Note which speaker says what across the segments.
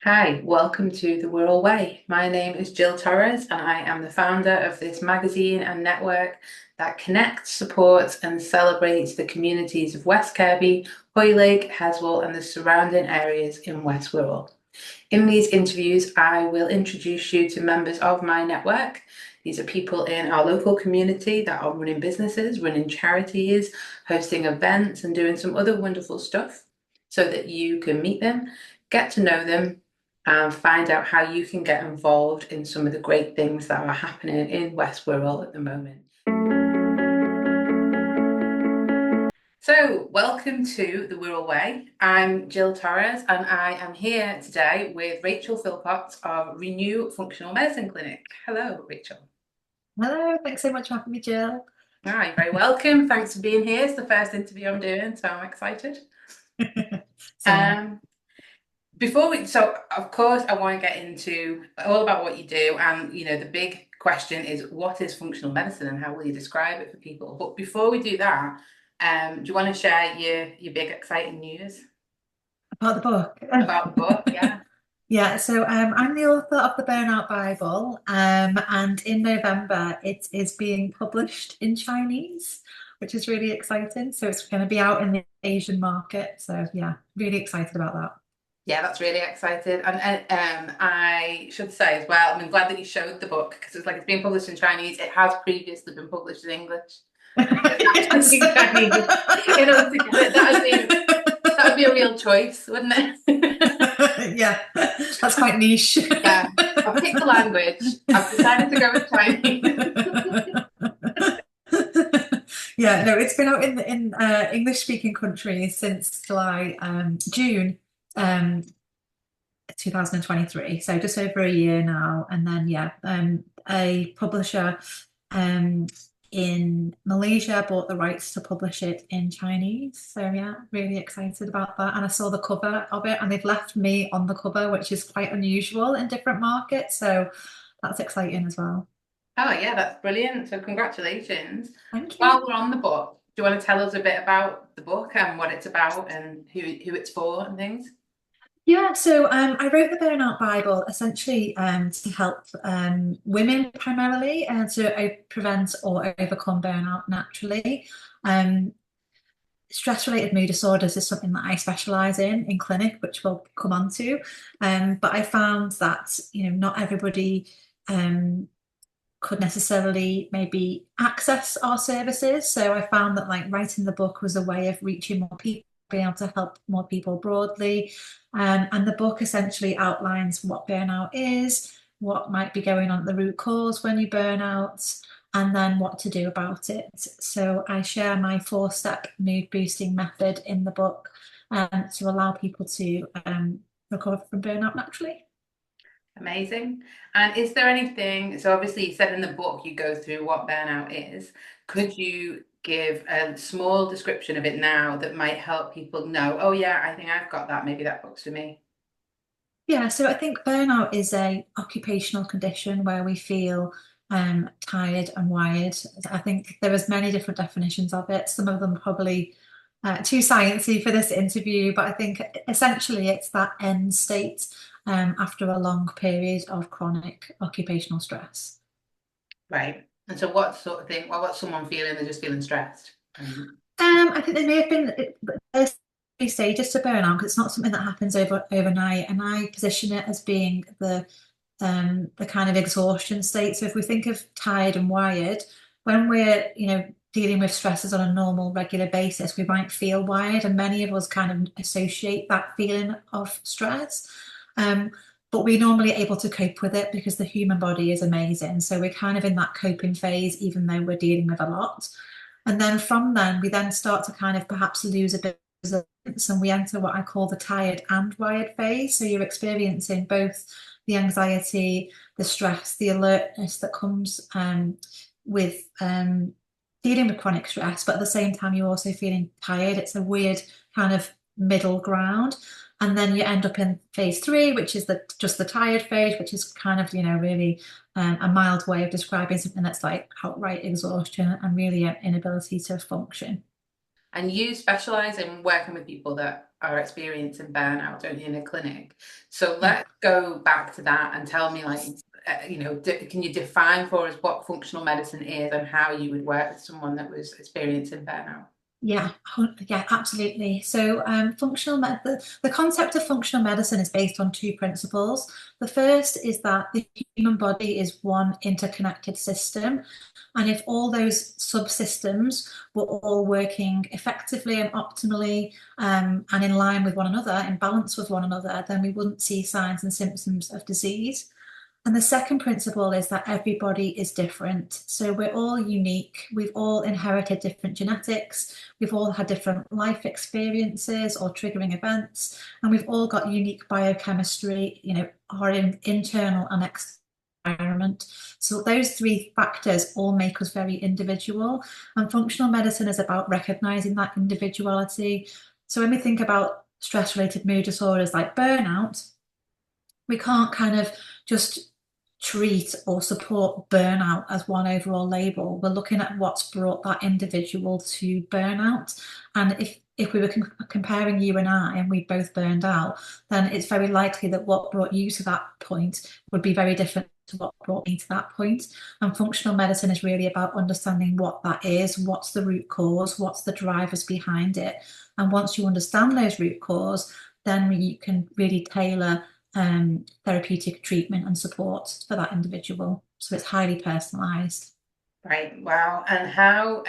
Speaker 1: Hi, welcome to the Wirral Way. My name is Gill Torres, and I am the founder of this magazine and network that connects, supports, and celebrates the communities of West Kirby, Hoylake, Heswall, and the surrounding areas in West Wirral. In these interviews, I will introduce you to members of my network. These are people in our local community that are running businesses, running charities, hosting events, and doing some other wonderful stuff so that you can meet them, get to know them, and find out how you can get involved in some of the great things that are happening in West Wirral at the moment. So, welcome to the Wirral Way. I'm Gill Torres, and I am here today with Rachel Philpotts of Renew Functional Medicine Clinic. Hello, Rachel.
Speaker 2: Hello, thanks so much for having me, Jill.
Speaker 1: Hi, you're very welcome. Thanks for being here. It's the first interview I'm doing, so I'm excited.
Speaker 2: Same.
Speaker 1: Um, so of course, I want to get into all about what you do, and the big question is, what is functional medicine, and how will you describe it for people? But before we do that, do you want to share your big exciting news
Speaker 2: About the book.
Speaker 1: about the book? Yeah.
Speaker 2: Yeah, so I'm the author of the Burnout Bible, and in November it is being published in Chinese, which is really exciting. So it's going to be out in the Asian market. So yeah, really excited about that.
Speaker 1: Yeah, that's really exciting. And I should say as well, I'm glad that you showed the book because it's being published in Chinese. It has previously been published in English.
Speaker 2: Yes.
Speaker 1: Speaking Chinese in order to get it. That would be a real choice, wouldn't it?
Speaker 2: Yeah, that's quite niche.
Speaker 1: Yeah. I've picked the language. I've decided to go with Chinese.
Speaker 2: Yeah, no, it's been out in English speaking countries since June, um, 2023. So just over a year now. And then yeah, a publisher um in Malaysia bought the rights to publish it in Chinese. So yeah, really excited about that. And I saw the cover of it, and they've left me on the cover, which is quite unusual in different markets. So that's exciting as well.
Speaker 1: Oh, yeah, that's brilliant. So, congratulations.
Speaker 2: Thank you.
Speaker 1: While we're on the book, do you want to tell us a bit about the book and what it's about and who it's for and things?
Speaker 2: Yeah, so I wrote the Burnout Bible essentially to help women primarily to prevent or overcome burnout naturally. Um, Stress-related mood disorders is something that I specialize in clinic, which we'll come on to. But I found that not everybody could necessarily maybe access our services. So I found that like writing the book was a way of reaching more people, being able to help more people broadly. And the book essentially outlines what burnout is, what might be going on at the root cause when you burn out, and then what to do about it. So I share my four-step mood boosting method in the book to allow people to recover from burnout naturally.
Speaker 1: Amazing. And is there anything, so obviously you said in the book you go through what burnout is. Could you give a small description of it now that might help people know, oh yeah, I think I've got that. Maybe that book's for me.
Speaker 2: Yeah, so I think burnout is a occupational condition where we feel tired and wired. I think there is many different definitions of it. Some of them probably too sciencey for this interview, but I think essentially it's that end state after a long period of chronic occupational stress.
Speaker 1: Right. And so what sort of thing, well, what's someone feeling? They're just feeling stressed.
Speaker 2: I think there may have been there's three stages to burnout because it's not something that happens overnight, and I position it as being the kind of exhaustion state. So if we think of tired and wired, when we're dealing with stresses on a normal, regular basis, we might feel wired, and many of us kind of associate that feeling of stress. Um, but we're normally able to cope with it because the human body is amazing. So we're kind of in that coping phase, even though we're dealing with a lot. And then from then, we then start to kind of perhaps lose a bit of resilience, and we enter what I call the tired and wired phase. So you're experiencing both the anxiety, the stress, the alertness that comes with dealing with chronic stress, but at the same time, you're also feeling tired. It's a weird kind of middle ground. And then you end up in phase three, which is just the tired phase, which is kind of, really a mild way of describing something that's like outright exhaustion and really an inability to function.
Speaker 1: And you specialize in working with people that are experiencing burnout, don't you, in a clinic? So let's go back to that and tell me, like, can you define for us what functional medicine is and how you would work with someone that was experiencing burnout?
Speaker 2: Yeah, yeah, absolutely. So, the concept of functional medicine is based on two principles. The first is that the human body is one interconnected system, and if all those subsystems were all working effectively and optimally, and in line with one another, in balance with one another, then we wouldn't see signs and symptoms of disease. And the second principle is that everybody is different. So we're all unique. We've all inherited different genetics. We've all had different life experiences or triggering events. And we've all got unique biochemistry, our internal and external environment. So those three factors all make us very individual. And functional medicine is about recognizing that individuality. So when we think about stress-related mood disorders like burnout, we can't kind of just treat or support burnout as one overall label. We're looking at what's brought that individual to burnout. And if we were comparing you and I, and we both burned out, then it's very likely that what brought you to that point would be very different to what brought me to that point. And functional medicine is really about understanding what that is, what's the root cause, what's the drivers behind it. And once you understand those root cause, then you can really tailor therapeutic treatment and support for that individual. So it's highly personalized.
Speaker 1: Right. Wow. And how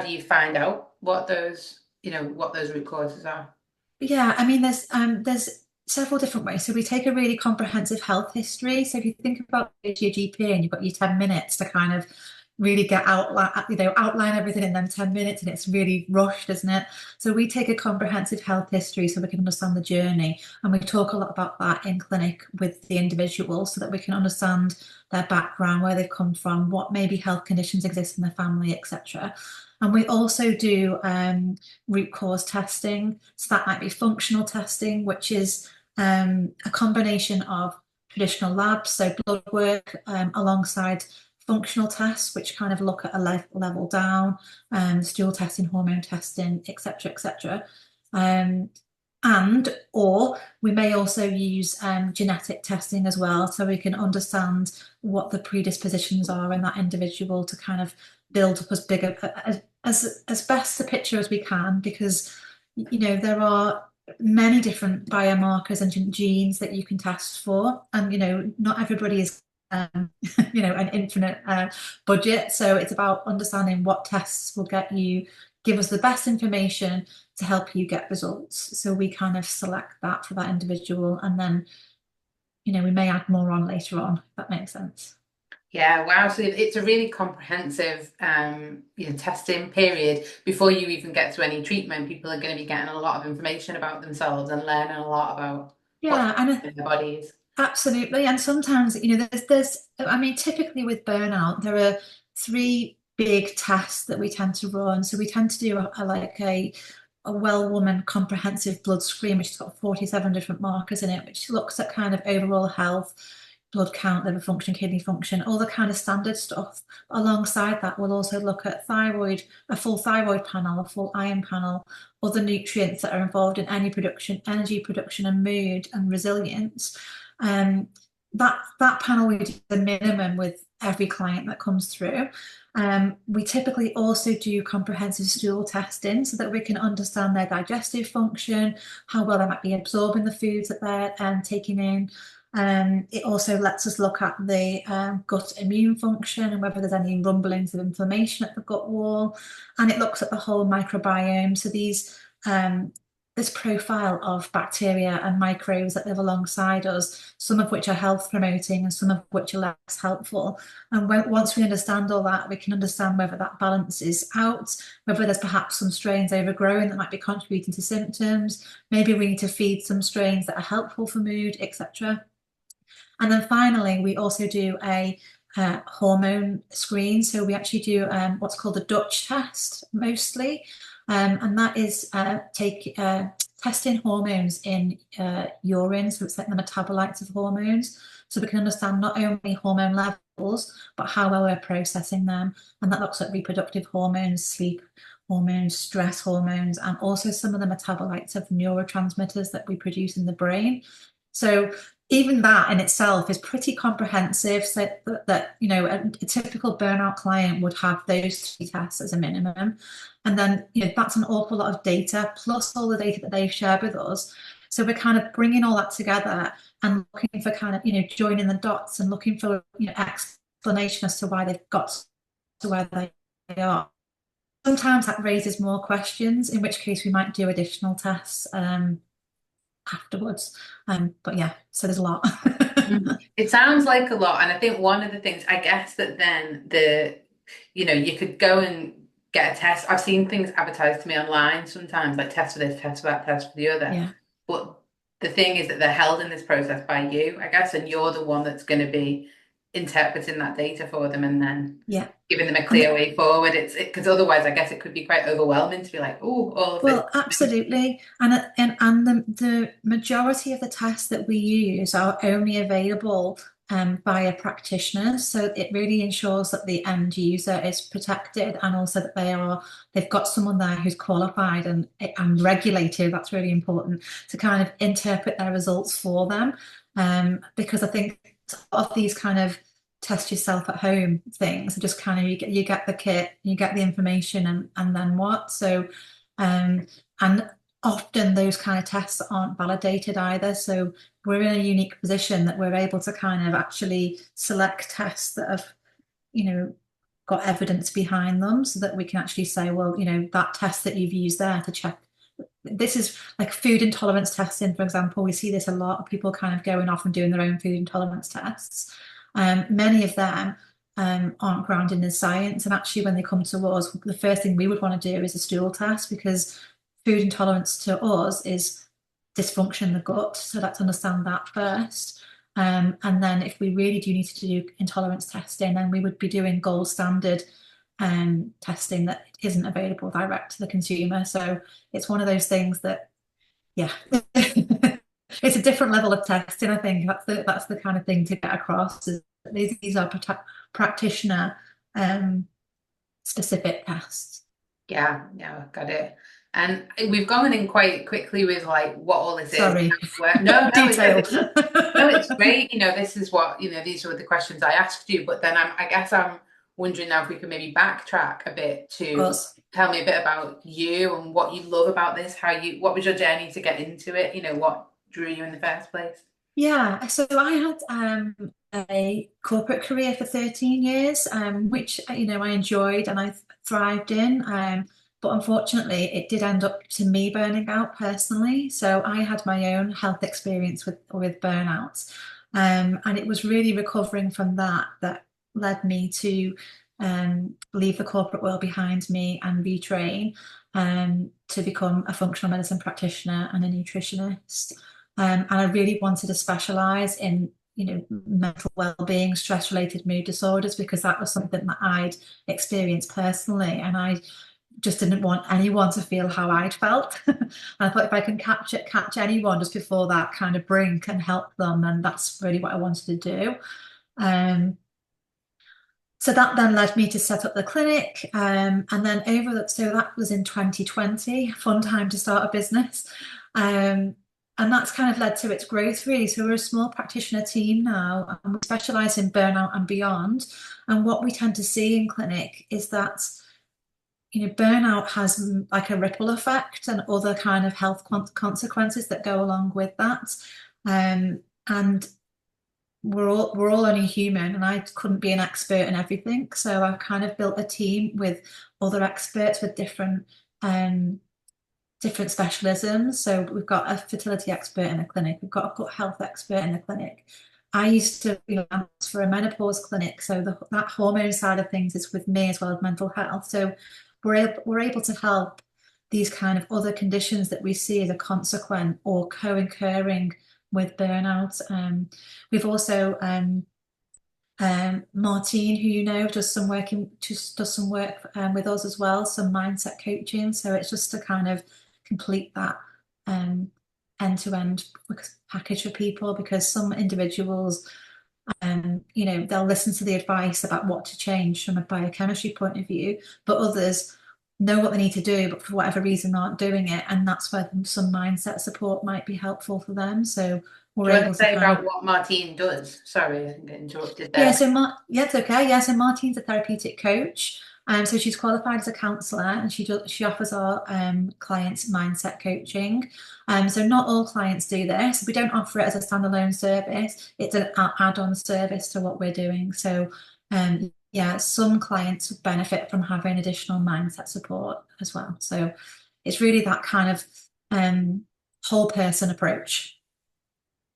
Speaker 1: do you find out what those, what those root causes are?
Speaker 2: Yeah, I mean, there's several different ways. So we take a really comprehensive health history. So if you think about your GP and you've got your 10 minutes to kind of really get outline everything in them 10 minutes, and it's really rushed, isn't it? So we take a comprehensive health history so we can understand the journey, and we talk a lot about that in clinic with the individual so that we can understand their background, where they've come from, what maybe health conditions exist in their family, etc. And we also do root cause testing. So that might be functional testing, which is a combination of traditional labs, so blood work, alongside functional tests, which kind of look at a level down, stool testing, hormone testing, etc., etc. Or we may also use genetic testing as well, so we can understand what the predispositions are in that individual to kind of build up as big as best a picture as we can, because there are many different biomarkers and genes that you can test for, and not everybody is an infinite budget. So it's about understanding what tests will give us the best information to help you get results. So we kind of select that for that individual, and then we may add more on later on, if that makes sense.
Speaker 1: Yeah, wow. So it's a really comprehensive testing period before you even get to any treatment. People are going to be getting a lot of information about themselves and learning a lot about what's
Speaker 2: Yeah, and
Speaker 1: in their bodies.
Speaker 2: absolutely. And sometimes, I mean, typically with burnout, there are three big tests that we tend to run. So we tend to do a well woman comprehensive blood screen, which has got 47 different markers in it, which looks at kind of overall health, blood count, liver function, kidney function, all the kind of standard stuff. Alongside that, we'll also look at a full thyroid panel, a full iron panel, other nutrients that are involved in energy production and mood and resilience. That panel we do the minimum with every client that comes through. We typically also do comprehensive stool testing so that we can understand their digestive function, how well they might be absorbing the foods that they're taking in. It also lets us look at the gut immune function and whether there's any rumblings of inflammation at the gut wall. And it looks at the whole microbiome. So this profile of bacteria and microbes that live alongside us, some of which are health promoting and some of which are less helpful. And once we understand all that, we can understand whether that balance is out, whether there's perhaps some strains overgrowing that might be contributing to symptoms. Maybe we need to feed some strains that are helpful for mood, etc. And then finally, we also do a hormone screen. So we actually do what's called the Dutch test mostly. And that is testing hormones in urine. So it's like the metabolites of hormones. So we can understand not only hormone levels, but how well we're processing them. And that looks at reproductive hormones, sleep hormones, stress hormones, and also some of the metabolites of neurotransmitters that we produce in the brain. So even that in itself is pretty comprehensive. So that you know, a typical burnout client would have those three tests as a minimum. And then, you know, that's an awful lot of data, plus all the data that they've shared with us. So we're kind of bringing all that together and looking for kind of, you know, joining the dots and looking for, you know, explanation as to why they've got to where they are. Sometimes that raises more questions, in which case we might do additional tests afterwards. But yeah, so there's a lot.
Speaker 1: It sounds like a lot, and I think one of the things, I guess, that then you could go and get a test. I've seen things advertised to me online sometimes, like test for this, test for that, test for the other.
Speaker 2: Yeah.
Speaker 1: But the thing is that they're held in this process by you, I guess, and you're the one that's going to be interpreting that data for them and then
Speaker 2: Yeah.
Speaker 1: giving them a clear way forward. It's because otherwise, I guess it could be quite overwhelming to be like, oh, all of
Speaker 2: Well,
Speaker 1: this.
Speaker 2: absolutely. And the majority of the tests that we use are only available via practitioners. So it really ensures that the end user is protected and also that they've got someone there who's qualified and regulated. That's really important to kind of interpret their results for them. Because I think a lot of these kind of test yourself at home things are just kind of you get the kit, you get the information, and then what? So and often those kind of tests aren't validated either. So we're in a unique position that we're able to kind of actually select tests that have, you know, got evidence behind them so that we can actually say, well, you know, that test that you've used there to check. This is like food intolerance testing, for example. We see this a lot of people kind of going off and doing their own food intolerance tests. Many of them aren't grounded in science. And actually, when they come to us, the first thing we would want to do is a stool test because food intolerance to us is dysfunction in the gut. So let's understand that first. And then if we really do need to do intolerance testing, then we would be doing gold standard testing that isn't available direct to the consumer. So it's one of those things that, yeah, it's a different level of testing. I think that's the kind of thing to get across. Is these are practitioner specific tests.
Speaker 1: Yeah, got it. And we've gone in quite quickly with like what all this
Speaker 2: Sorry.
Speaker 1: is. No,
Speaker 2: Detail.
Speaker 1: it's great. This is what, these were the questions I asked you, but then I guess I'm wondering now if we could maybe backtrack a bit to tell me a bit about you and what you love about this, what was your journey to get into it? What drew you in the first place?
Speaker 2: Yeah, so I had a corporate career for 13 years, which I enjoyed and I thrived in. But unfortunately, it did end up to me burning out personally. So I had my own health experience with burnout, and it was really recovering from that led me to leave the corporate world behind me and retrain to become a functional medicine practitioner and a nutritionist. And I really wanted to specialize in, mental well-being, stress-related mood disorders, because that was something that I'd experienced personally. And I just didn't want anyone to feel how I'd felt. And I thought if I can catch anyone just before that kind of brink and help them, and that's really what I wanted to do. So that then led me to set up the clinic. And then so that was in 2020, fun time to start a business. And that's kind of led to its growth, really. So we're a small practitioner team now, and we specialize in burnout and beyond. And what we tend to see in clinic is that, burnout has like a ripple effect and other kind of health consequences that go along with that. And we're all only human, and I couldn't be an expert in everything. So I've kind of built a team with other experts with different specialisms. So we've got a fertility expert in the clinic. We've got a gut health expert in the clinic. I used to, for a menopause clinic. So that hormone side of things is with me as well as mental health. So we're able to help these kind of other conditions that we see as a consequent or co-occurring with burnout. We've also Martine, who does some work with us as well, some mindset coaching. So it's just to kind of complete that end-to-end package for people, because some individuals, they'll listen to the advice about what to change from a biochemistry point of view, but others know what they need to do, but for whatever reason aren't doing it. And that's where some mindset support might be helpful for them. So we're
Speaker 1: Do you want
Speaker 2: able
Speaker 1: to
Speaker 2: to
Speaker 1: say
Speaker 2: kind
Speaker 1: about
Speaker 2: of,
Speaker 1: what Martine does? Sorry, I didn't get interrupted
Speaker 2: yeah,
Speaker 1: there.
Speaker 2: yeah, it's okay. Yeah, so Martine's a therapeutic coach. So she's qualified as a counsellor, and she offers our clients mindset coaching. So not all clients do this. We don't offer it as a standalone service. It's an add-on service to what we're doing. So yeah, some clients benefit from having additional mindset support as well. So it's really that kind of whole person approach.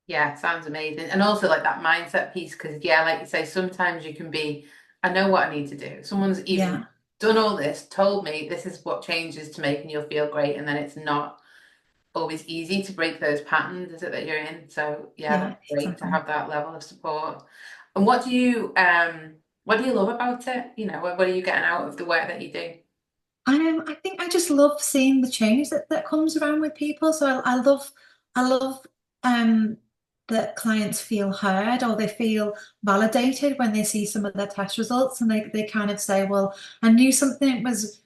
Speaker 1: Yeah, sounds amazing. And also like that mindset piece, because yeah, like you say, sometimes you can be, I know what I need to do. Someone's even
Speaker 2: Yeah,
Speaker 1: done all this, told me this is what changes to make and you'll feel great, and then it's not always easy to break those patterns, is it, that you're in? So yeah,
Speaker 2: yeah,
Speaker 1: that's great to
Speaker 2: exactly.
Speaker 1: have that level of support. And what do you love about it? You know, what are you getting out of the work that you do?
Speaker 2: I think I just love seeing the change that comes around with people. So I love um that clients feel heard or they feel validated when they see some of their test results and they kind of say, well, I knew something was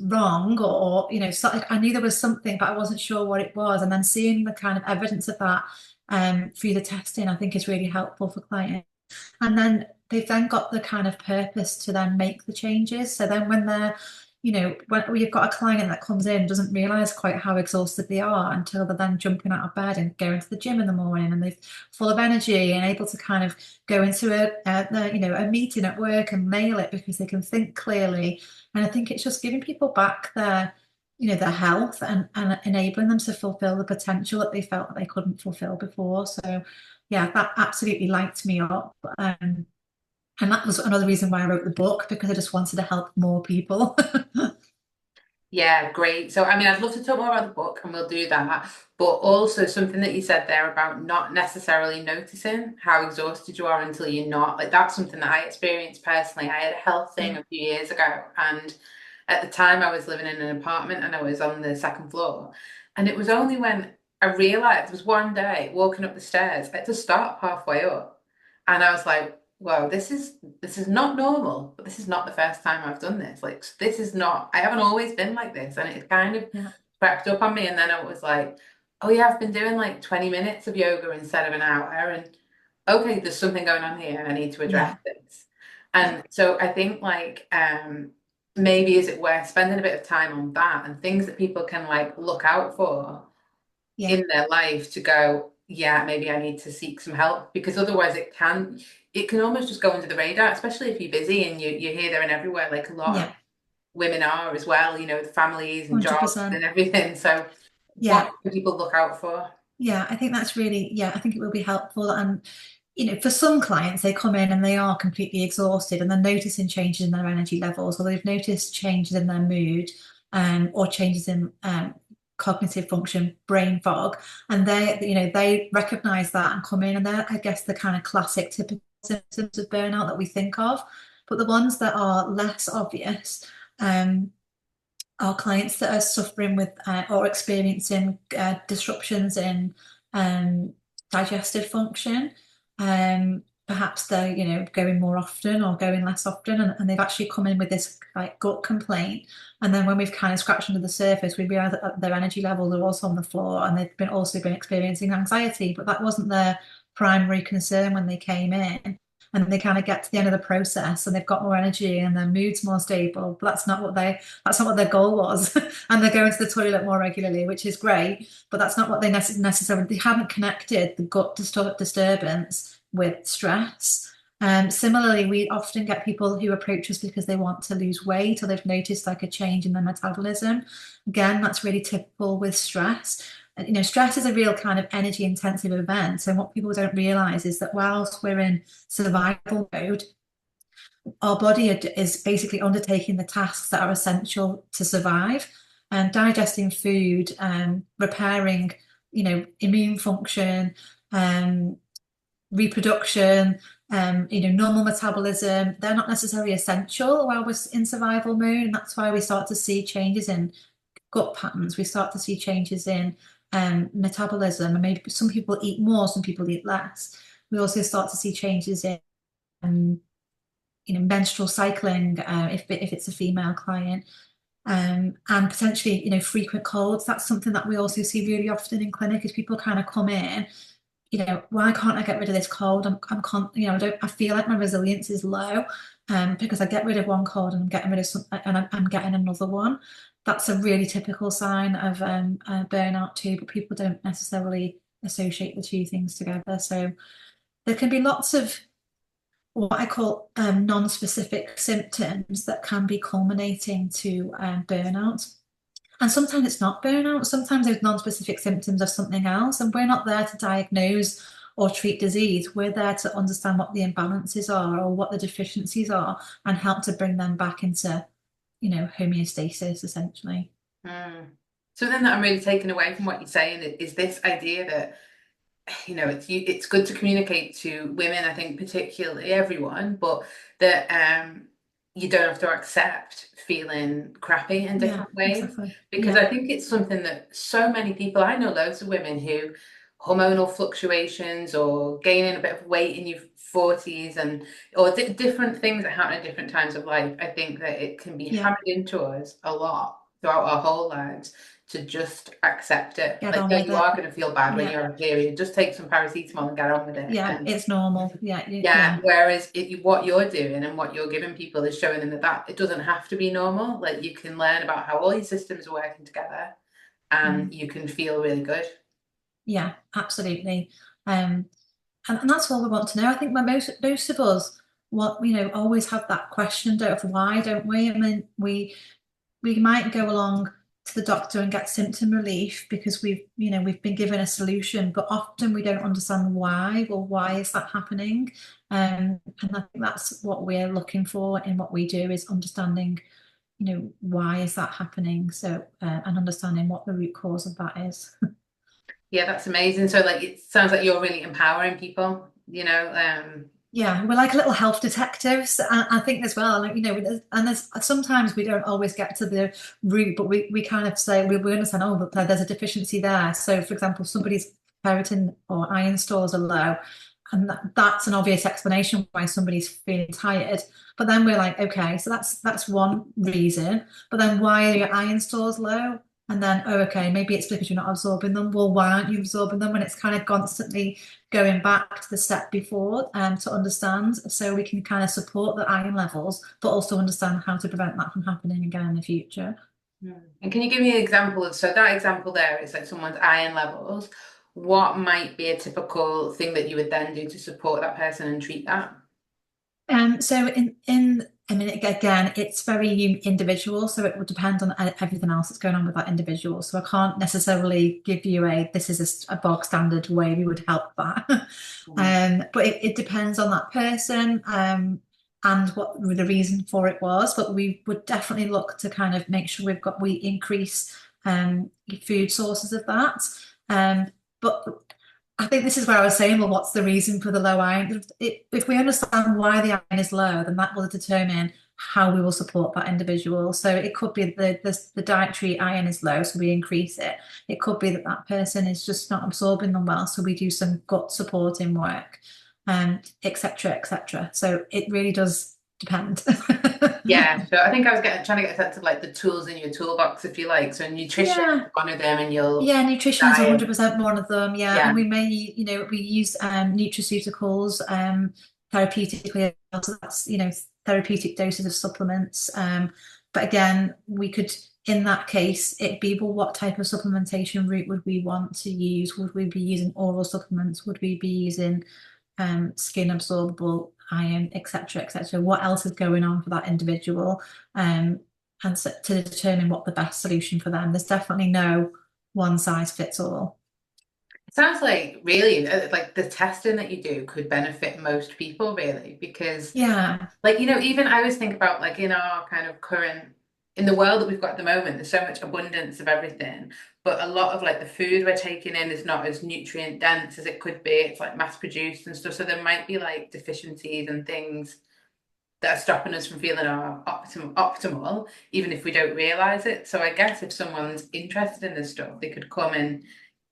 Speaker 2: wrong or you know, so I knew there was something, but I wasn't sure what it was. And then seeing the kind of evidence of that through the testing, I think is really helpful for clients. And then they've then got the kind of purpose to then make the changes. So then when they're, you know, when you've got a client that comes in, doesn't realize quite how exhausted they are until they're then jumping out of bed and going to the gym in the morning and they're full of energy and able to kind of go into you know, a meeting at work and nail it because they can think clearly. And I think it's just giving people back their, you know, their health and enabling them to fulfill the potential that they felt that they couldn't fulfill before. So yeah, that absolutely lights me up. And that was another reason why I wrote the book, because I just wanted to help more people.
Speaker 1: Yeah, great. So, I mean, I'd love to talk more about the book and we'll do that. But also something that you said there about not necessarily noticing how exhausted you are until you're not. Like that's something that I experienced personally. I had a health thing
Speaker 2: Yeah,
Speaker 1: a few years ago, and at the time I was living in an apartment and I was on the second floor. And it was only when I realized it was one day walking up the stairs, I had to stop halfway up. And I was like, wow, this is not normal, but this is not the first time I've done this. Like this is not, I haven't always been like this. And it kind of
Speaker 2: yeah,
Speaker 1: crept up on me. And then I was like, oh yeah, I've been doing like 20 minutes of yoga instead of an hour. And okay, there's something going on here. I need to address
Speaker 2: yeah,
Speaker 1: this.
Speaker 2: yeah,
Speaker 1: And so I think like maybe is it worth spending a bit of time on that and things that people can like look out for
Speaker 2: yeah,
Speaker 1: in their life to go, yeah, maybe I need to seek some help, because otherwise it can almost just go under the radar, especially if you're busy and you're here, there, and everywhere, like a lot of
Speaker 2: yeah,
Speaker 1: women are as well, you know, with families and jobs
Speaker 2: 100%.
Speaker 1: and everything. So what
Speaker 2: Yeah,
Speaker 1: can people look out for?
Speaker 2: yeah, I think that's really, yeah, I think it will be helpful. And, you know, for some clients, they come in and they are completely exhausted and they're noticing changes in their energy levels, or they've noticed changes in their mood, or changes in cognitive function, brain fog. And they, you know, they recognize that and come in and they're, I guess, the kind of classic typical symptoms of burnout that we think of. But the ones that are less obvious, um, our clients that are suffering with or experiencing disruptions in um, digestive function. Perhaps they're, you know, going more often or going less often, and they've actually come in with this like gut complaint. And then when we've kind of scratched under the surface, we realize that their energy levels are also on the floor, and they've been also been experiencing anxiety, but that wasn't their primary concern when they came in. And they kind of get to the end of the process and they've got more energy and their mood's more stable. But that's not what their goal was. And they're going to the toilet more regularly, which is great, but that's not what they necessarily, they haven't connected the gut disturbance with stress. Similarly, we often get people who approach us because they want to lose weight or they've noticed like a change in their metabolism. Again, that's really typical with stress. You know, stress is a real kind of energy intensive event. So what people don't realize is that whilst we're in survival mode, our body is basically undertaking the tasks that are essential to survive, and digesting food, repairing, you know, immune function, um, reproduction, you know, normal metabolism. They're not necessarily essential while we're in survival mode, and that's why we start to see changes in gut patterns. We start to see changes in metabolism, and maybe some people eat more, some people eat less. We also start to see changes in um, you know, menstrual cycling, if it's a female client. And potentially, frequent colds. That's something that we also see really often in clinic is people kind of come in, why can't I get rid of this cold? I feel like my resilience is low, because I get rid of one cold and I'm getting rid of some, and I'm getting another one. That's a really typical sign of burnout too, but people don't necessarily associate the two things together. So there can be lots of what I call non-specific symptoms that can be culminating to burnout. And sometimes it's not burnout. Sometimes those non-specific symptoms are something else. And we're not there to diagnose or treat disease. We're there to understand what the imbalances are or what the deficiencies are and help to bring them back into, homeostasis, essentially.
Speaker 1: Mm. Something that I'm really taking away from what you're saying is this idea that it's good to communicate to women, I think particularly everyone, but that you don't have to accept feeling crappy in
Speaker 2: Yeah,
Speaker 1: different ways,
Speaker 2: exactly.
Speaker 1: because
Speaker 2: Yeah,
Speaker 1: I think it's something that so many people, I know loads of women who hormonal fluctuations or gaining a bit of weight in your 40s and or different things that happen at different times of life. I think that it can be
Speaker 2: yeah.
Speaker 1: hammered into us a lot throughout our whole lives to just accept it.
Speaker 2: Get
Speaker 1: Like,
Speaker 2: on
Speaker 1: yeah,
Speaker 2: with
Speaker 1: you
Speaker 2: it.
Speaker 1: are going to feel bad when
Speaker 2: Yeah,
Speaker 1: you're on a period. Just take some paracetamol and get on with it.
Speaker 2: yeah.
Speaker 1: And
Speaker 2: It's normal. Yeah,
Speaker 1: yeah,
Speaker 2: yeah.
Speaker 1: whereas what you're doing and what you're giving people is showing them that it doesn't have to be normal. Like, you can learn about how all these systems are working together and
Speaker 2: Mm.
Speaker 1: you can feel really good.
Speaker 2: Yeah, absolutely. Um, and that's all we want to know. I think when most of us want, always have that question of why, don't we? I mean, we might go along to the doctor and get symptom relief because we've been given a solution, but often we don't understand why. Well, why is that happening? And I think that's what we're looking for in what we do is understanding, why is that happening? So and understanding what the root cause of that is.
Speaker 1: Yeah, that's amazing. So, like, it sounds like you're really empowering people,
Speaker 2: Yeah, we're like little health detectives. I think as well, like, and there's sometimes we don't always get to the root, but we kind of say we understand, oh, but there's a deficiency there. So, for example, somebody's ferritin or iron stores are low, and that's an obvious explanation why somebody's feeling tired. But then we're like, okay, so that's one reason. But then why are your iron stores low? And then, oh, okay, maybe it's because you're not absorbing them. Well, why aren't you absorbing them? And it's kind of constantly going back to the step before to understand so we can kind of support the iron levels, but also understand how to prevent that from happening again in the future.
Speaker 1: And can you give me an example of, so that example there is like someone's iron levels. What might be a typical thing that you would then do to support that person and treat that?
Speaker 2: So in I mean, again, it's very individual, so it would depend on everything else that's going on with that individual. So I can't necessarily give you this is a bog standard way we would help that.
Speaker 1: Mhm.
Speaker 2: But it depends on that person, and what the reason for it was. But we would definitely look to kind of make sure we increase food sources of that. But I think this is where I was saying, well, what's the reason for the low iron? If we understand why the iron is low, then that will determine how we will support that individual. So it could be the dietary iron is low, so we increase it. It could be that that person is just not absorbing them well, so we do some gut supporting work, etc., etc. So it really does depend.
Speaker 1: Yeah, so I think I was trying to get a sense of like the tools in your toolbox, if you like. So nutrition is
Speaker 2: Yeah.
Speaker 1: one of them, and you'll
Speaker 2: Yeah, nutrition is
Speaker 1: diet.
Speaker 2: 100% one of them. Yeah, and
Speaker 1: Yeah.
Speaker 2: we may, we use nutraceuticals therapeutically. So that's, therapeutic doses of supplements. But again, we could, in that case, it be, well, what type of supplementation route would we want to use? Would we be using oral supplements? Would we be using skin absorbable iron, etc., etc.? What else is going on for that individual? And so, to determine what the best solution for them. There's definitely no one size fits all.
Speaker 1: It sounds like really like the testing that you do could benefit most people, really, because
Speaker 2: Yeah.
Speaker 1: like, even I always think about like in our kind of current, in the world that we've got at the moment, there's so much abundance of everything, but a lot of like the food we're taking in is not as nutrient dense as it could be. It's like mass produced and stuff. So there might be like deficiencies and things that are stopping us from feeling our optimal, even if we don't realize it. So I guess if someone's interested in this stuff, they could come and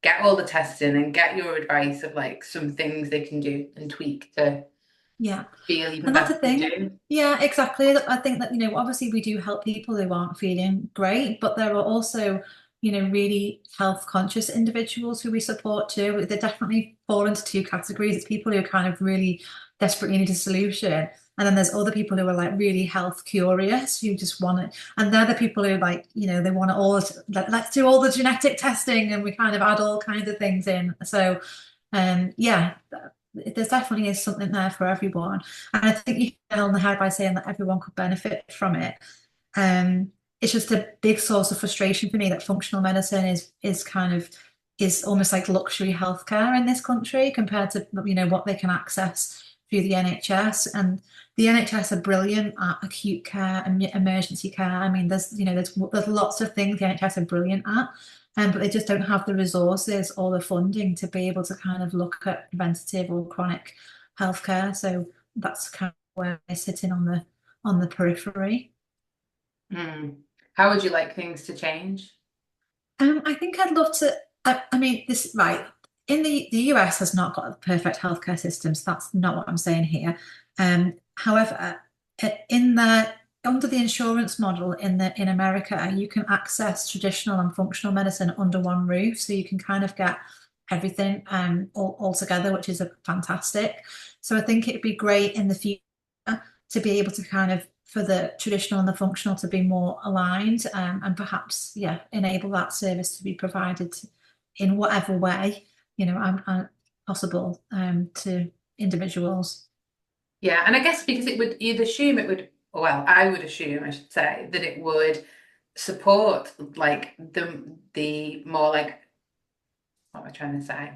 Speaker 1: get all the testing and get your advice of like some things they can do and tweak to
Speaker 2: Yeah.
Speaker 1: feel even
Speaker 2: And that's
Speaker 1: better
Speaker 2: the
Speaker 1: than
Speaker 2: thing.
Speaker 1: do.
Speaker 2: Yeah, exactly. I think that, obviously we do help people who aren't feeling great, but there are also, really health conscious individuals who we support too. They definitely fall into two categories. It's people who kind of really desperately need a solution. And then there's other people who are like really health curious, who just want it. And they're the people who like, they want it all. Let's do all the genetic testing and we kind of add all kinds of things in. So, yeah, there's definitely is something there for everyone. And I think you hit on the head by saying that everyone could benefit from it. Um, it's just a big source of frustration for me that functional medicine is kind of is almost like luxury healthcare in this country compared to what they can access through the NHS. And the NHS are brilliant at acute care and emergency care. I mean, there's lots of things the NHS are brilliant at, but they just don't have the resources or the funding to be able to kind of look at preventative or chronic healthcare. So that's kind of where they're sitting on the periphery.
Speaker 1: Mm. How would you like things to change?
Speaker 2: I think I'd love to. I mean, this right in the US has not got perfect healthcare systems. That's not what I'm saying here. However, in the under the insurance model in America, you can access traditional and functional medicine under one roof, so you can kind of get everything all together, which is a fantastic. So I think it'd be great in the future to be able to kind of for the traditional and the functional to be more aligned, and perhaps enable that service to be provided in whatever way possible to individuals.
Speaker 1: Yeah, and I guess because you'd assume it would, well, I would assume, I should say, that it would support like the more like, what am I trying to say?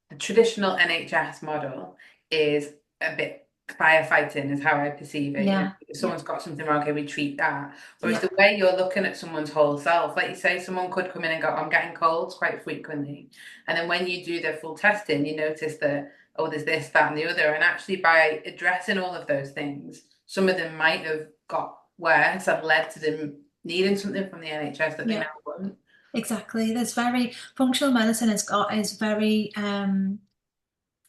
Speaker 1: The traditional NHS model is a bit firefighting, is how I perceive it.
Speaker 2: Yeah,
Speaker 1: If
Speaker 2: yeah,
Speaker 1: someone's got something wrong, okay, we treat that. Whereas
Speaker 2: yeah,
Speaker 1: the way you're looking at someone's whole self, like you say, someone could come in and go, I'm getting colds quite frequently. And then when you do their full testing, you notice that, oh, there's this, that, and the other. And actually, by addressing all of those things, some of them might have got worse and led to them needing something from the NHS that they
Speaker 2: yeah,
Speaker 1: now want.
Speaker 2: exactly. There's very functional medicine is very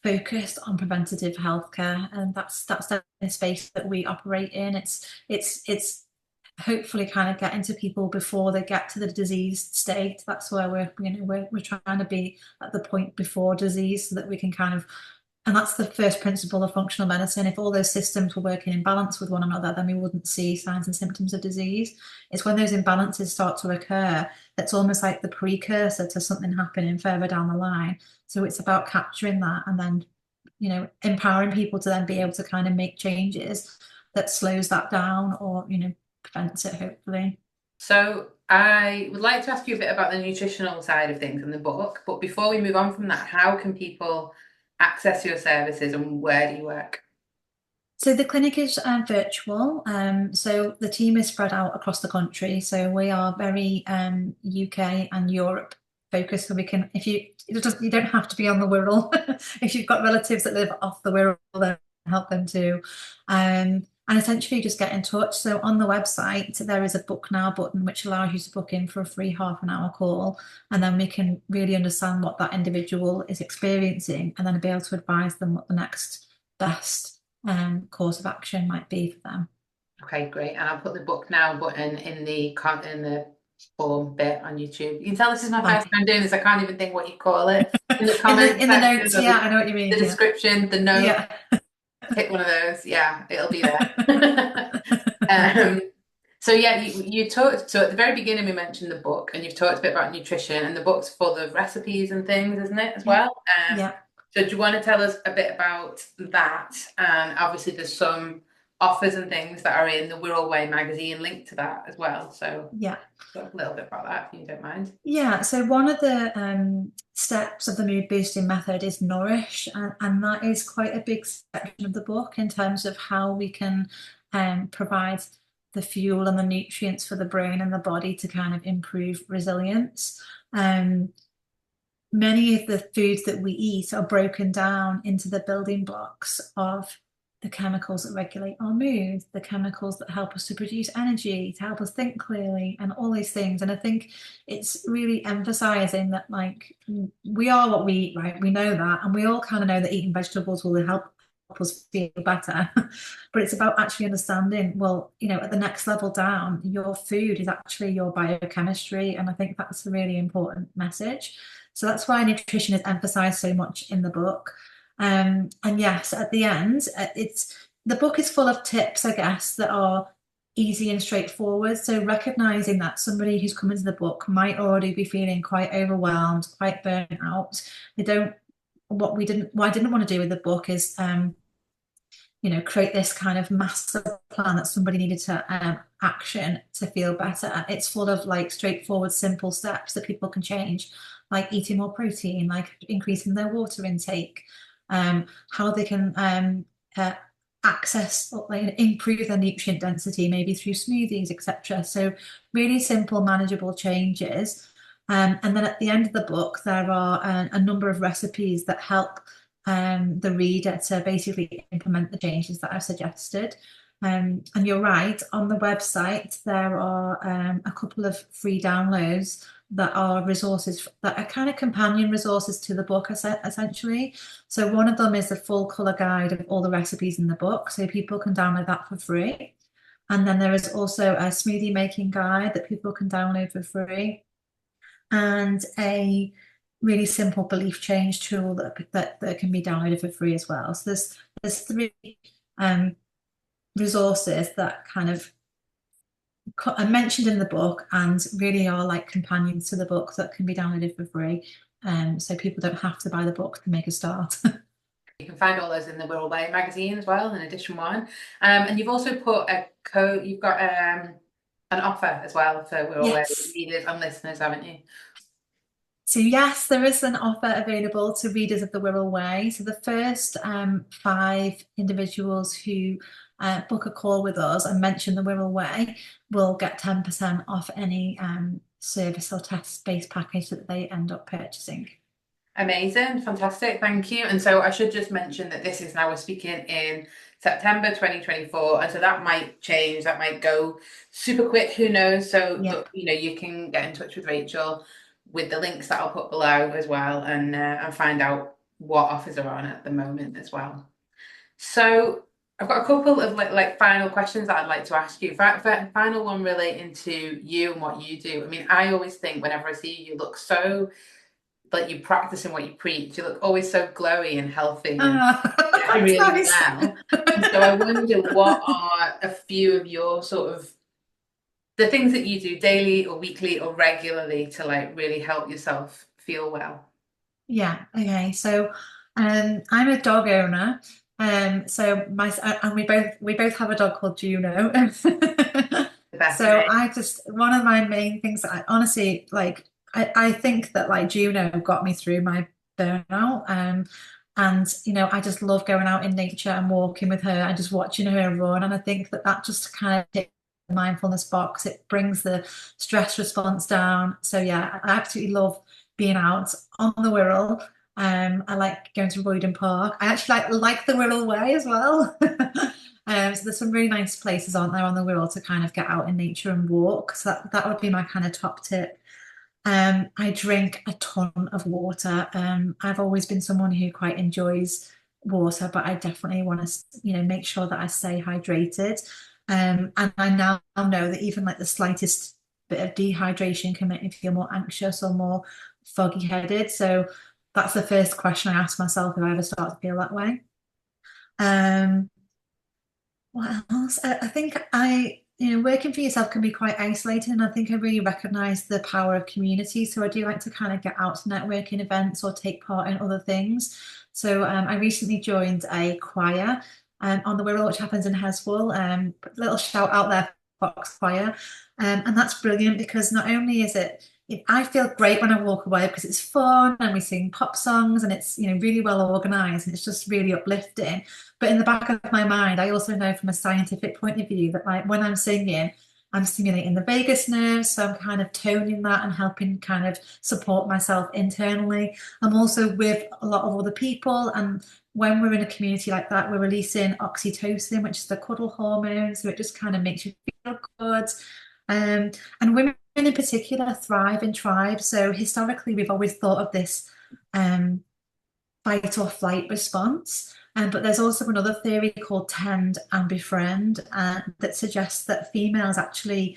Speaker 2: focused on preventative healthcare, and that's the space that we operate in. It's hopefully kind of getting to people before they get to the diseased state. That's where we're trying to be at the point before disease, so that we can kind of, and that's the first principle of functional medicine. If all those systems were working in balance with one another, then we wouldn't see signs and symptoms of disease. It's when those imbalances start to occur that's almost like the precursor to something happening further down the line. So it's about capturing that and then, empowering people to then be able to kind of make changes that slows that down or, prevents it, hopefully.
Speaker 1: So I would like to ask you a bit about the nutritional side of things in the book, but before we move on from that, how can people access your services and where do you work?
Speaker 2: So the clinic is virtual. So the team is spread out across the country. So we are very UK and Europe focused. So we can, if you, you don't have to be on the Wirral. If you've got relatives that live off the Wirral, then help them too. And essentially just get in touch. So on the website, there is a book now button which allows you to book in for a free half-an-hour call. And then we can really understand what that individual is experiencing and then be able to advise them what the next best course of action might be for them.
Speaker 1: Okay, great. And I'll put the book now button in the form bit on YouTube. You can tell this is my
Speaker 2: Fine.
Speaker 1: first time doing this. I can't even think what you call it. In the
Speaker 2: In
Speaker 1: comment
Speaker 2: the
Speaker 1: section
Speaker 2: notes,
Speaker 1: or
Speaker 2: yeah, I know what you
Speaker 1: the
Speaker 2: mean. Yeah.
Speaker 1: description, the note,
Speaker 2: Yeah.
Speaker 1: hit one of those. Yeah, it'll be there. Um, so yeah, you talked, so at the very beginning we mentioned the book and you've talked a bit about nutrition and the book's full of recipes and things, isn't it, as
Speaker 2: Yeah.
Speaker 1: well?
Speaker 2: Yeah.
Speaker 1: So do you want to tell us a bit about that? And obviously there's some offers and things that are in the Wirral Way magazine linked to that as well. So
Speaker 2: Yeah.
Speaker 1: talk a little bit about that if you don't mind.
Speaker 2: Yeah, so one of the steps of the mood boosting method is nourish, and that is quite a big section of the book in terms of how we can provide the fuel and the nutrients for the brain and the body to kind of improve resilience. Many of the foods that we eat are broken down into the building blocks of the chemicals that regulate our mood, the chemicals that help us to produce energy, to help us think clearly, and all these things. And I think it's really emphasizing that, like, we are what we eat, right? We know that, and we all kind of know that eating vegetables will help us feel better. But it's about actually understanding, well, at the next level down, your food is actually your biochemistry. And I think that's a really important message. So that's why nutrition is emphasized so much in the book. And yes, at the end, the book is full of tips, I guess, that are easy and straightforward. So recognizing that somebody who's come into the book might already be feeling quite overwhelmed, quite burnt out. They don't, what I didn't want to do with the book is, create this kind of master plan that somebody needed to action to feel better. It's full of like straightforward, simple steps that people can change, like eating more protein, like increasing their water intake, how they can access, like improve their nutrient density, maybe through smoothies, etc. So really simple, manageable changes. And then at the end of the book, there are a number of recipes that help the reader to basically implement the changes that I've suggested. And you're right, on the website, there are a couple of free downloads that are resources that are kind of companion resources to the book, essentially. So one of them is a full colour guide of all the recipes in the book, so people can download that for free. And then there is also a smoothie making guide that people can download for free, and a really simple belief change tool that can be downloaded for free as well. So there's three resources that kind of are mentioned in the book and really are like companions to the book that can be downloaded for free. So people don't have to buy the book to make a start.
Speaker 1: You can find all those in the Wirral Way magazine as well, in edition 1. And you've also put a code, you've got an offer as well for Wirral Way readers and listeners, haven't you?
Speaker 2: So yes, there is an offer available to readers of the Wirral Way. So the first 5 individuals who book a call with us and mention the Wirral Way will get 10% off any service or test-based package that they end up purchasing.
Speaker 1: Amazing, fantastic, thank you. And so I should just mention that this is now, we're speaking in September 2024, and so that might change, that might go super quick, who knows? So you can get in touch with Rachel with the links that I'll put below as well, and find out what offers are on at the moment as well. So I've got a couple of like final questions that I'd like to ask you. Final one relating to you and what you do. I mean, I always think whenever I see you, you look so like you're practicing what you preach. You look always so glowy and healthy and really
Speaker 2: nice.
Speaker 1: well. And so I wonder, what are a few of your sort of the things that you do daily or weekly or regularly to like really help yourself feel well?
Speaker 2: Yeah, okay. So I'm a dog owner. So and we both have a dog called Juno. So one of my main things that I honestly like, I think that like Juno got me through my burnout. And I just love going out in nature and walking with her and just watching her run. And I think that just kind of ticks the mindfulness box. It brings the stress response down. So yeah, I absolutely love being out on the Wirral. I like going to Roydon Park. I actually like the Wirral Way as well. So there's some really nice places, aren't there, on the Wirral to kind of get out in nature and walk. So that would be my kind of top tip. I drink a ton of water. I've always been someone who quite enjoys water, but I definitely want to, make sure that I stay hydrated. And I now know that even like the slightest bit of dehydration can make me feel more anxious or more foggy headed. So that's the first question I ask myself if I ever start to feel that way. What else? I think working for yourself can be quite isolating, and I think I really recognize the power of community. So I do like to kind of get out to networking events or take part in other things. So I recently joined a choir on the Wirral, which happens in Heswall. Little shout out there, Fox Choir. And that's brilliant because not only is I feel great when I walk away because it's fun and we sing pop songs and it's really well organized and it's just really uplifting. But in the back of my mind, I also know from a scientific point of view that like when I'm singing, I'm stimulating the vagus nerve, so I'm kind of toning that and helping kind of support myself internally. I'm also with a lot of other people, and when we're in a community like that, we're releasing oxytocin, which is the cuddle hormone, so it just kind of makes you feel good. And women in particular thrive in tribes. So historically, we've always thought of this fight or flight response. But there's also another theory called tend and befriend, that suggests that females actually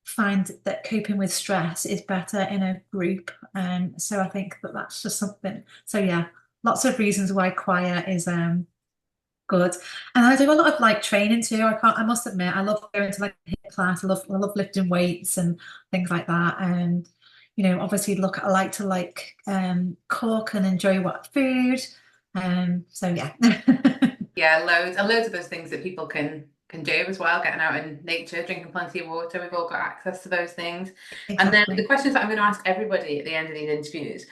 Speaker 2: find that coping with stress is better in a group. So I think that that's just something. So yeah, lots of reasons why choir is good. And I do a lot of like training too. I must admit, I love going to like a HIIT class. I love lifting weights and things like that. And obviously I like to cook and enjoy what food. So yeah.
Speaker 1: Yeah, loads and loads of those things that people can do as well, getting out in nature, drinking plenty of water. We've all got access to those things. And then the
Speaker 2: Exactly.
Speaker 1: questions that I'm going to ask everybody at the end of these interviews.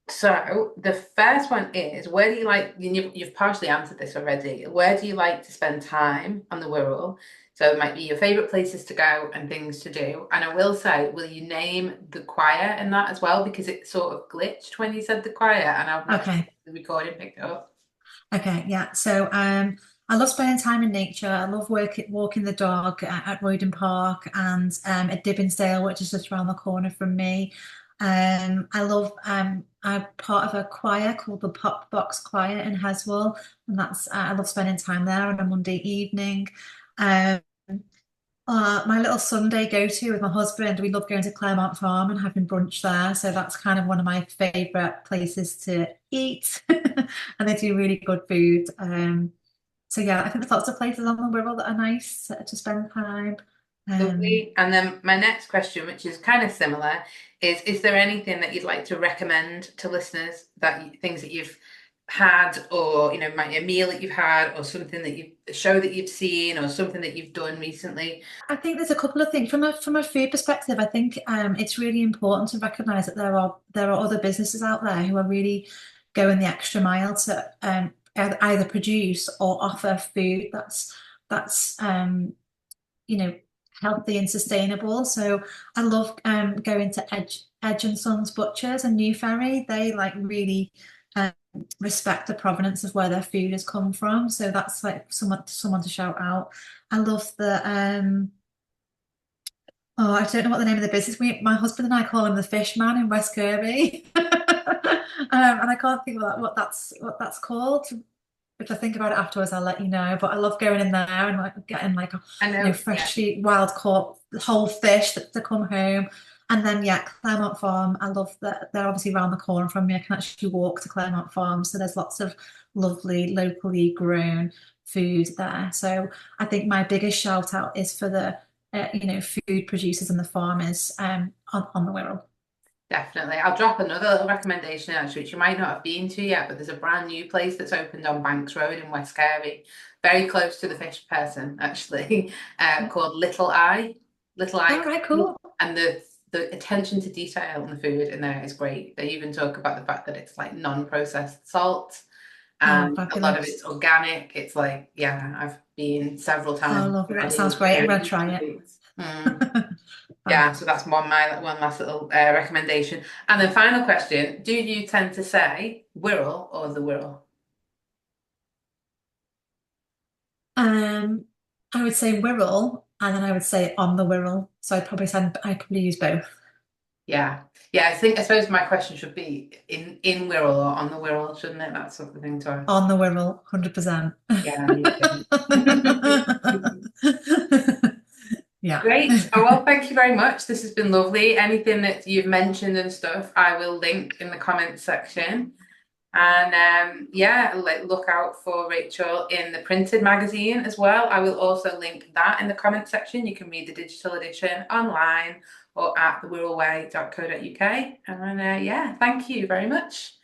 Speaker 1: So the first one is, where do you like, you've partially answered this already, where do you like to spend time on the Wirral? So it might be your favourite places to go and things to do. And I will say, will you name the choir in that as well? Because it sort of glitched when you said the choir and I'm not sure
Speaker 2: Okay.
Speaker 1: if the recording picked it up.
Speaker 2: Okay, yeah. So I love spending time in nature. I love walking the dog at Royden Park and at Dibbensdale, which is just around the corner from me. I'm part of a choir called the Pop Box Choir in Heswell, and I love spending time there on a Monday evening. Um, my little Sunday go-to with my husband, we love going to Claremont Farm and having brunch there. So that's kind of one of my favorite places to eat. And they do really good food. So yeah, I think there's lots of places on the Wirral that are nice to spend time. Um,
Speaker 1: Lovely. And then my next question, which is kind of similar, is there anything that you'd like to recommend to listeners that things that you've had, or might be a meal that you've had, or something that a show that you've seen, or something that you've done recently?
Speaker 2: I think there's a couple of things from a food perspective. I think it's really important to recognise that there are other businesses out there who are really going the extra mile to either produce or offer food that's healthy and sustainable. So I love going to Edge and Sons Butchers and New Ferry. They like really um, respect the provenance of where their food has come from. So that's like someone to shout out. I love the oh, I don't know what the name of the business. My husband and I call him the Fish Man in West Kirby, and I can't think of what that's called. If I think about it afterwards, I'll let you know. But I love going in there and like getting like
Speaker 1: I know, yeah.
Speaker 2: freshly wild caught whole fish to come home. And then yeah, Claremont Farm. I love that they're obviously around the corner from me. I can actually walk to Claremont Farm, so there's lots of lovely locally grown food there. So I think my biggest shout out is for the food producers and the farmers on the Wirral.
Speaker 1: Definitely. I'll drop another little recommendation actually, which you might not have been to yet, but there's a brand new place that's opened on Banks Road in West Kirby, very close to the fish person actually, called Little Eye. Little
Speaker 2: All
Speaker 1: Eye.
Speaker 2: right, cool.
Speaker 1: And the attention to detail in the food in there is great. They even talk about the fact that it's like non-processed salt
Speaker 2: Oh,
Speaker 1: and a lot of it's
Speaker 2: fabulous.
Speaker 1: organic. It's like, yeah, I've been several
Speaker 2: Oh,
Speaker 1: times
Speaker 2: lovely. That sounds
Speaker 1: already.
Speaker 2: great. I'm going to try it.
Speaker 1: Mm.
Speaker 2: Fab.
Speaker 1: Yeah, so that's one last little recommendation. And then final question, do you tend to say Wirral or the Wirral?
Speaker 2: I would say Wirral, and then I would say on the Wirral. So I'd probably use both.
Speaker 1: Yeah. Yeah, I suppose my question should be in Wirral or on the Wirral, shouldn't it? That's sort of the thing to ask.
Speaker 2: On the Wirral, 100%.
Speaker 1: Yeah, me too.
Speaker 2: Yeah.
Speaker 1: Great. Oh, well, thank you very much. This has been lovely. Anything that you've mentioned and stuff, I will link in the comments section. And yeah, look out for Rachel in the printed magazine as well. I will also link that in the comment section. You can read the digital edition online or at thewirralway.co.uk. And yeah, thank you very much.